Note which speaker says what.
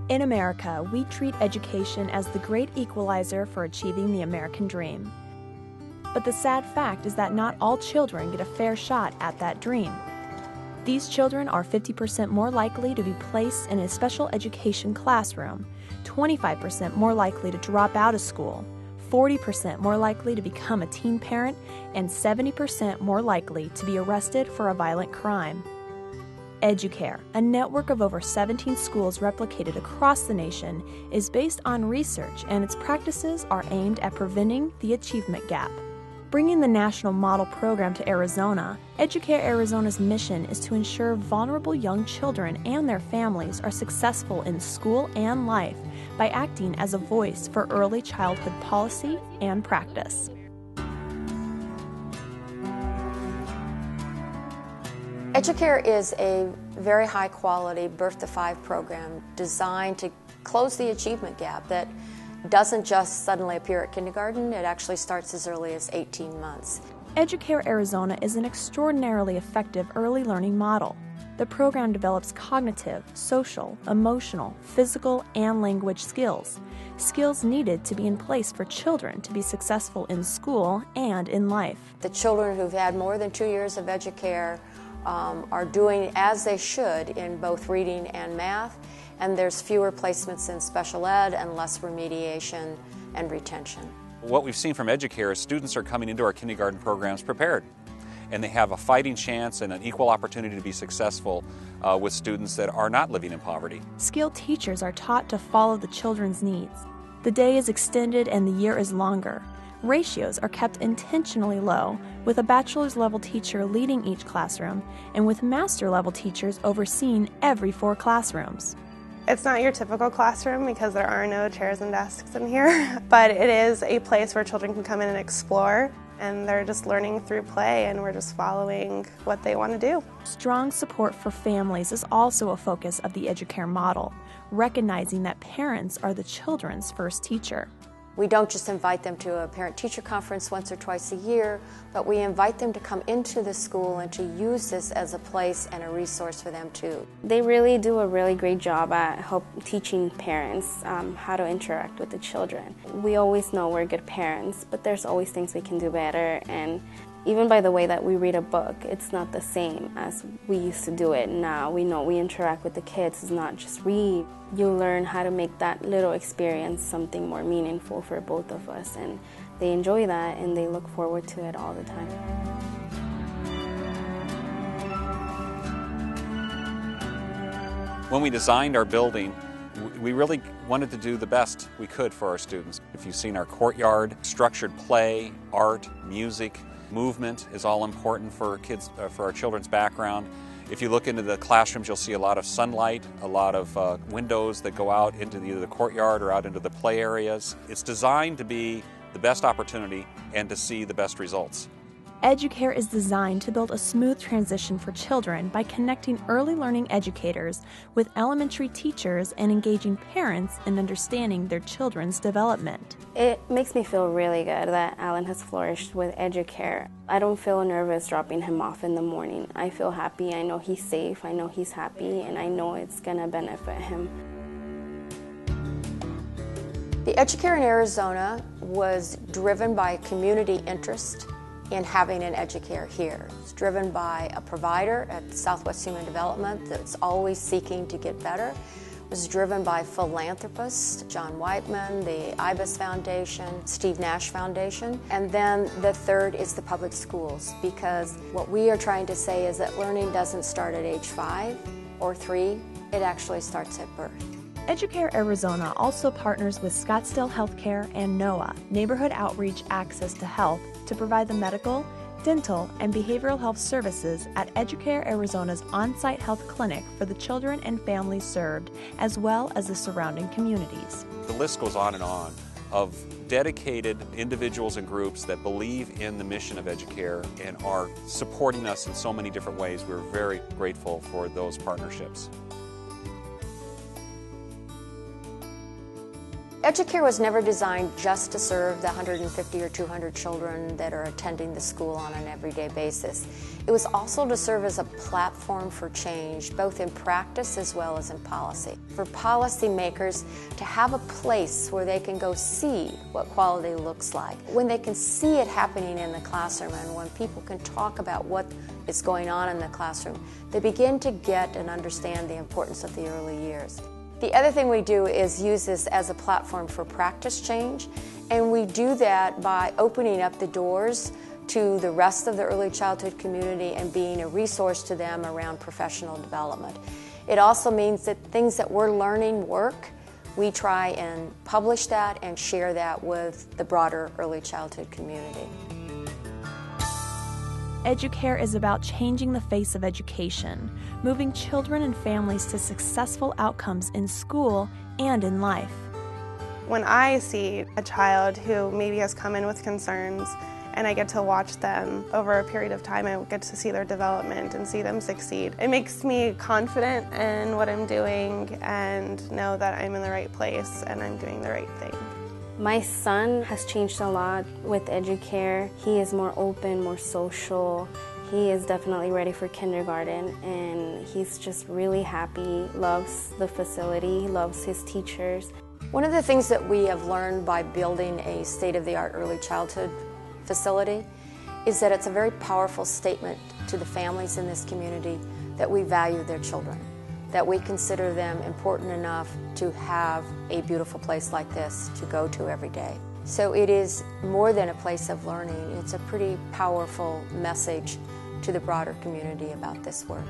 Speaker 1: In America, we treat education as the great equalizer for achieving the American dream. But the sad fact is that not all children get a fair shot at that dream. These children are 50% more likely to be placed in a special education classroom, 25% more likely to drop out of school, 40% more likely to become a teen parent, and 70% more likely to be arrested for a violent crime. Educare, a network of over 17 schools replicated across the nation, is based on research, and its practices are aimed at preventing the achievement gap. Bringing the national model program to Arizona, Educare Arizona's mission is to ensure vulnerable young children and their families are successful in school and life by acting as a voice for early childhood policy and practice.
Speaker 2: Educare is a very high-quality birth-to-5 program designed to close the achievement gap that doesn't just suddenly appear at kindergarten. It actually starts as early as 18 months.
Speaker 1: Educare Arizona is an extraordinarily effective early learning model. The program develops cognitive, social, emotional, physical, and language skills needed to be in place for children to be successful in school and in life.
Speaker 2: The children who've had more than 2 years of Educare are doing as they should in both reading and math, and there's fewer placements in special ed and less remediation and retention.
Speaker 3: What we've seen from Educare is students are coming into our kindergarten programs prepared, and they have a fighting chance and an equal opportunity to be successful with students that are not living in poverty.
Speaker 1: Skilled teachers are taught to follow the children's needs. The day is extended and the year is longer. Ratios are kept intentionally low, with a bachelor's level teacher leading each classroom and with master level teachers overseeing every 4 classrooms.
Speaker 4: It's not your typical classroom because there are no chairs and desks in here, but it is a place where children can come in and explore, and they're just learning through play, and we're just following what they want to do.
Speaker 1: Strong support for families is also a focus of the Educare model, recognizing that parents are the children's first teacher.
Speaker 2: We don't just invite them to a parent-teacher conference once or twice a year, but we invite them to come into the school and to use this as a place and a resource for them too.
Speaker 5: They really do a really great job at teaching parents how to interact with the children. We always know we're good parents, but there's always things we can do better, and even by the way that we read a book, it's not the same as we used to do it. Now we know we interact with the kids, it's not just read. You learn how to make that little experience something more meaningful for both of us, and they enjoy that and they look forward to it all the time.
Speaker 3: When we designed our building, we really wanted to do the best we could for our students. If you've seen our courtyard, structured play, art, music, movement is all important for kids, for our children's background. If you look into the classrooms, you'll see a lot of sunlight, a lot of windows that go out into either the courtyard or out into the play areas. It's designed to be the best opportunity and to see the best results.
Speaker 1: Educare is designed to build a smooth transition for children by connecting early learning educators with elementary teachers and engaging parents in understanding their children's development.
Speaker 5: It makes me feel really good that Alan has flourished with Educare. I don't feel nervous dropping him off in the morning. I feel happy, I know he's safe, I know he's happy, and I know it's going to benefit him.
Speaker 2: The Educare in Arizona was driven by community interest in having an Educare here. It's driven by a provider at Southwest Human Development that's always seeking to get better. It was driven by philanthropists, John Whiteman, the IBIS Foundation, Steve Nash Foundation, and then the third is the public schools, because what we are trying to say is that learning doesn't start at age 5 or 3, it actually starts at birth.
Speaker 1: Educare Arizona also partners with Scottsdale Healthcare and NOAA, Neighborhood Outreach Access to Health, to provide the medical, dental, and behavioral health services at Educare Arizona's on-site health clinic for the children and families served, as well as the surrounding communities.
Speaker 3: The list goes on and on of dedicated individuals and groups that believe in the mission of Educare and are supporting us in so many different ways. We're very grateful for those partnerships.
Speaker 2: Educare was never designed just to serve the 150 or 200 children that are attending the school on an everyday basis. It was also to serve as a platform for change, both in practice as well as in policy. For policymakers to have a place where they can go see what quality looks like, when they can see it happening in the classroom, and when people can talk about what is going on in the classroom, they begin to get and understand the importance of the early years. The other thing we do is use this as a platform for practice change, and we do that by opening up the doors to the rest of the early childhood community and being a resource to them around professional development. It also means that things that we're learning work, we try and publish that and share that with the broader early childhood community.
Speaker 1: Educare is about changing the face of education, moving children and families to successful outcomes in school and in life.
Speaker 4: When I see a child who maybe has come in with concerns and I get to watch them over a period of time, I get to see their development and see them succeed. It makes me confident in what I'm doing and know that I'm in the right place and I'm doing the right thing.
Speaker 5: My son has changed a lot with Educare. He is more open, more social. He is definitely ready for kindergarten, and he's just really happy, loves the facility, loves his teachers.
Speaker 2: One of the things that we have learned by building a state-of-the-art early childhood facility is that it's a very powerful statement to the families in this community that we value their children, that we consider them important enough to have a beautiful place like this to go to every day. So it is more than a place of learning. It's a pretty powerful message to the broader community about this work.